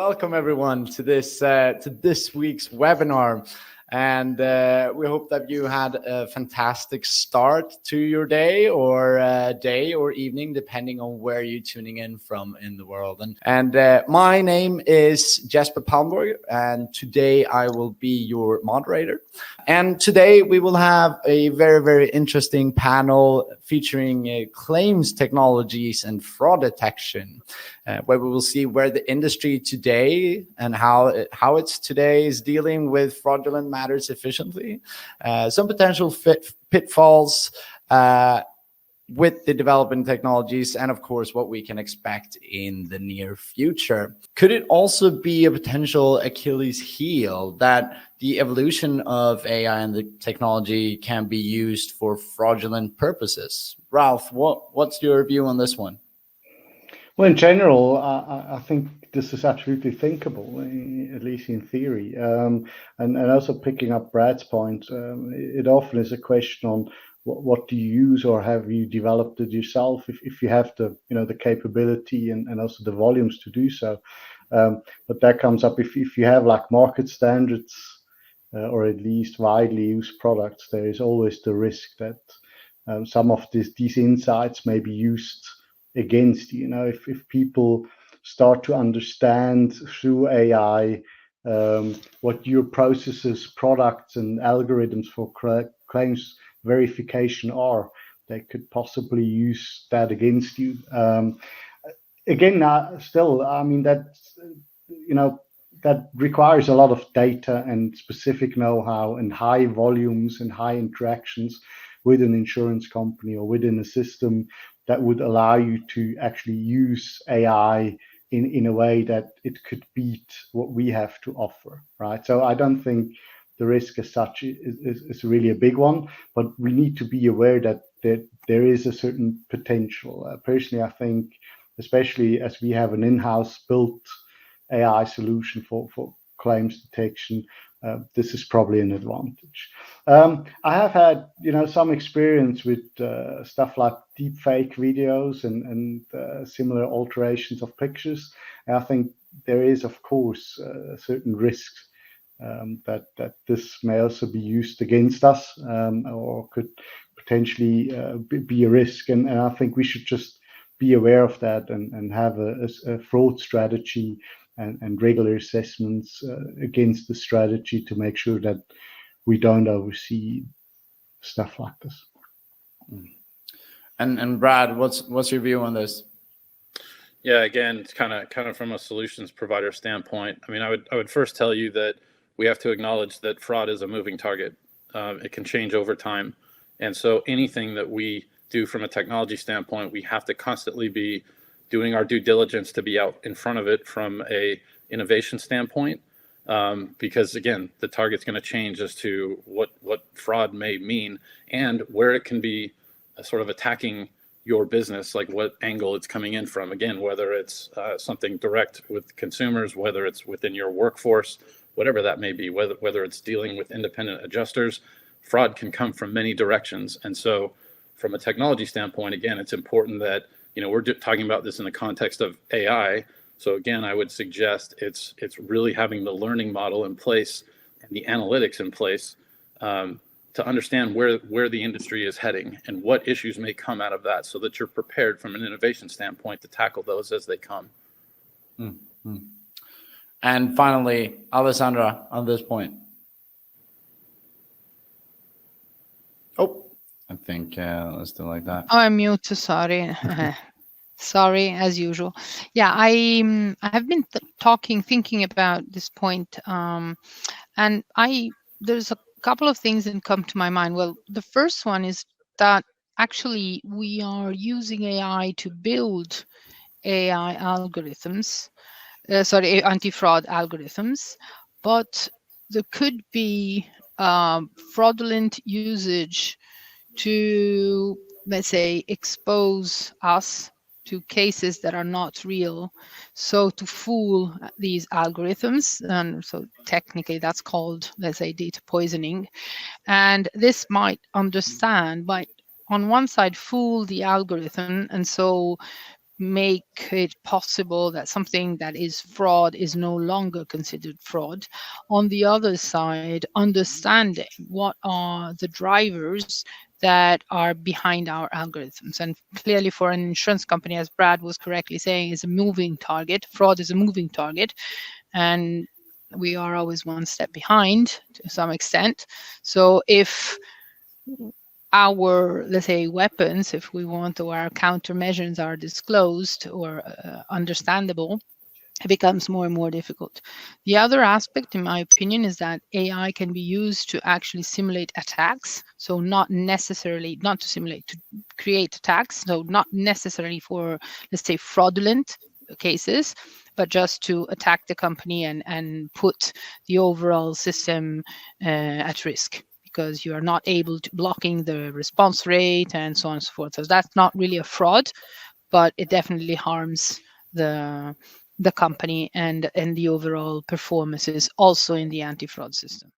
welcome everyone to this week's webinar. And we hope that you had a fantastic start to your day or evening, depending on where you're tuning in from in the world. And my name is Jesper Palmborg, and today I will be your moderator. And today we will have a very, very interesting panel featuring claims technologies and fraud detection, where we will see where the industry today and how it's today is dealing with fraudulent matters efficiently, some potential pitfalls with the developing technologies, and of course what we can expect in the near future. Could it also be a potential Achilles heel that the evolution of AI and the technology can be used for fraudulent purposes? Ralph, what's your view on this one? Well, in general, I think this is absolutely thinkable, at least in theory. And also picking up Brad's point, it often is a question on what do you use, or have you developed it yourself? If you have the capability and also the volumes to do so, but that comes up if you have like market standards or at least widely used products, there is always the risk that some of these insights may be used against you. If people start to understand through AI what your processes, products, and algorithms for claims verification are, they could possibly use that against you. Still, I mean, that requires a lot of data and specific know-how and high volumes and high interactions with an insurance company or within a system that would allow you to actually use AI in a way that it could beat what we have to offer, right? So I don't think the risk as such is really a big one, but we need to be aware that there is a certain potential. Personally, I think, especially as we have an in-house built AI solution for claims detection, this is probably an advantage. I have had some experience with stuff like deepfake videos and similar alterations of pictures. And I think there is, of course, a certain risk that this may also be used against us, or could potentially be a risk. And I think we should just be aware of that and have a fraud strategy and regular assessments against the strategy to make sure that we don't oversee stuff like this. And Brad, what's your view on this? Yeah, again, it's kind of from a solutions provider standpoint. I mean, I would first tell you that we have to acknowledge that fraud is a moving target. It can change over time, and so anything that we do from a technology standpoint, we have to constantly be doing our due diligence to be out in front of it from a innovation standpoint, because again, the target's going to change as to what fraud may mean and where it can be sort of attacking your business, like what angle it's coming in from. Again, whether it's something direct with consumers, whether it's within your workforce, whatever that may be, whether it's dealing with independent adjusters, fraud can come from many directions. And so from a technology standpoint, again, it's important that we're talking about this in the context of AI. So again, I would suggest it's really having the learning model in place and the analytics in place to understand where the industry is heading and what issues may come out of that, so that you're prepared from an innovation standpoint to tackle those as they come. Mm-hmm. And finally, Alessandra, on this point. Oh, I think let's do like that. Oh, I'm mute. Sorry. Sorry, as usual. Yeah, I have been thinking about this point, and there's a couple of things that come to my mind. Well, the first one is that actually we are using AI to build AI algorithms, anti-fraud algorithms, but there could be fraudulent usage to, let's say, expose us to cases that are not real, so to fool these algorithms. And so technically that's called, let's say, data poisoning. And this might on one side fool the algorithm, and so make it possible that something that is fraud is no longer considered fraud. On the other side, understanding what are the drivers that are behind our algorithms. And clearly for an insurance company, as Brad was correctly saying, is a moving target. Fraud is a moving target. And we are always one step behind to some extent. So if our, let's say, weapons, if we want, or our countermeasures are disclosed or understandable, it becomes more and more difficult. The other aspect, in my opinion, is that AI can be used to actually simulate attacks. So not to simulate, to create attacks. So not necessarily for, let's say, fraudulent cases, but just to attack the company and put the overall system at risk, because you are not able to blocking the response rate and so on and so forth. So that's not really a fraud, but it definitely harms the company and the overall performances also in the anti-fraud system.